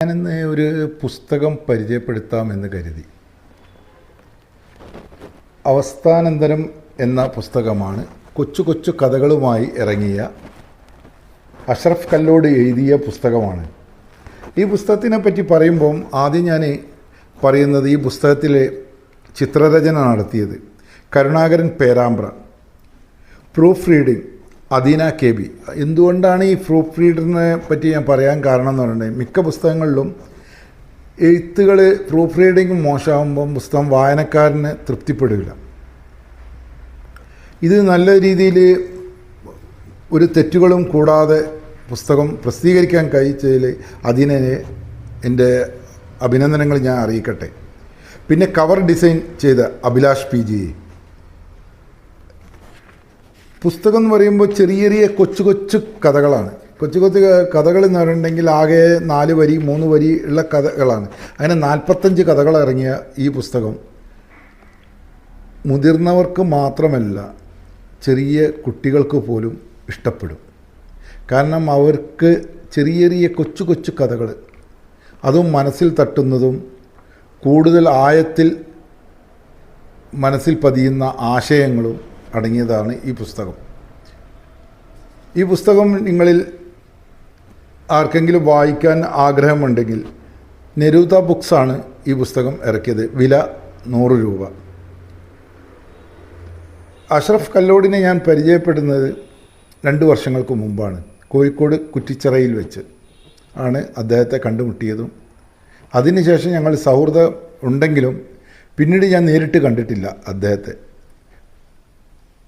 ഞാനിന്ന് ഒരു പുസ്തകം പരിചയപ്പെടുത്താമെന്ന് കരുതി. അവസ്ഥാനന്തരം എന്ന പുസ്തകമാണ്. കൊച്ചു കൊച്ചു കഥകളുമായി ഇറങ്ങിയ അഷ്റഫ് കല്ലോട് എഴുതിയ പുസ്തകമാണ്. ഈ പുസ്തകത്തിനെ പറ്റി പറയുമ്പം ആദ്യം ഞാൻ പറയുന്നത് ഈ പുസ്തകത്തിലെ ചിത്രരചന നടത്തിയത് Karunakaran Perambra, proof reading Adeena K B. എന്തുകൊണ്ടാണ് ഈ പ്രൂഫ് റീഡറിനെ പറ്റി ഞാൻ പറയാൻ കാരണം എന്ന് പറഞ്ഞിട്ടുണ്ടെങ്കിൽ, മിക്ക പുസ്തകങ്ങളിലും എഴുത്തുകൾ പ്രൂഫ് റീഡിങ് മോശമാകുമ്പം പുസ്തകം വായനക്കാരന് തൃപ്തിപ്പെടില്ല. ഇത് നല്ല രീതിയിൽ ഒരു തെറ്റുകളും കൂടാതെ പുസ്തകം പ്രസിദ്ധീകരിക്കാൻ കഴിച്ചതിൽ അതിനെ എൻ്റെ അഭിനന്ദനങ്ങൾ ഞാൻ അറിയിക്കട്ടെ. പിന്നെ കവർ ഡിസൈൻ ചെയ്ത അഭിലാഷ് പി ജി. പുസ്തകം എന്ന് പറയുമ്പോൾ ചെറിയ ചെറിയ കൊച്ചു കൊച്ചു കഥകളാണ്. കൊച്ചു കൊച്ചു കഥകൾ എന്ന് പറഞ്ഞിട്ടുണ്ടെങ്കിൽ ആകെ 4 വരി 3 വരി ഉള്ള കഥകളാണ്. അങ്ങനെ 45 കഥകൾ ഇറങ്ങിയ ഈ പുസ്തകം മുതിർന്നവർക്ക് മാത്രമല്ല, ചെറിയ കുട്ടികൾക്ക് പോലും ഇഷ്ടപ്പെടും. കാരണം അവർക്ക് ചെറിയ ചെറിയ കൊച്ചു കൊച്ചു കഥകൾ, അതും മനസ്സിൽ തട്ടുന്നതും കൂടുതൽ ആഴത്തിൽ മനസ്സിൽ പതിയുന്ന ആശയങ്ങളും അടങ്ങിയതാണ് ഈ പുസ്തകം. ഈ പുസ്തകം നിങ്ങളിൽ ആർക്കെങ്കിലും വായിക്കാൻ ആഗ്രഹമുണ്ടെങ്കിൽ നെരൂദ ബുക്സാണ് ഈ പുസ്തകം ഇറക്കിയത്. വില 100 രൂപ. അഷ്റഫ് കല്ലോടിനെ ഞാൻ പരിചയപ്പെടുന്നത് 2 വർഷങ്ങൾക്ക് മുമ്പാണ്. കോഴിക്കോട് കുറ്റിച്ചിറയിൽ വെച്ച് ആണ് അദ്ദേഹത്തെ കണ്ടുമുട്ടിയതും. അതിനുശേഷം ഞങ്ങൾ സൗഹൃദം ഉണ്ടെങ്കിലും പിന്നീട് ഞാൻ നേരിട്ട് കണ്ടിട്ടില്ല അദ്ദേഹത്തെ.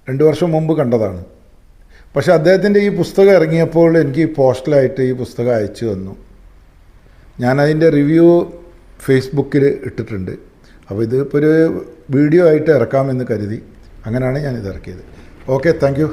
2 വർഷം മുമ്പ് കണ്ടതാണ്. പക്ഷേ അദ്ദേഹത്തിൻ്റെ ഈ പുസ്തകം ഇറങ്ങിയപ്പോൾ എനിക്ക് പോസ്റ്റലായിട്ട് ഈ പുസ്തകം അയച്ചു തന്നു. ഞാനതിൻ്റെ റിവ്യൂ ഫേസ്ബുക്കിൽ ഇട്ടിട്ടുണ്ട്. അപ്പോൾ ഇതിപ്പോൾ ഒരു വീഡിയോ ആയിട്ട് ഇറക്കാമെന്ന് കരുതി. അങ്ങനെയാണ് ഞാനിത് ഇറക്കിയത്. Okay, thank you.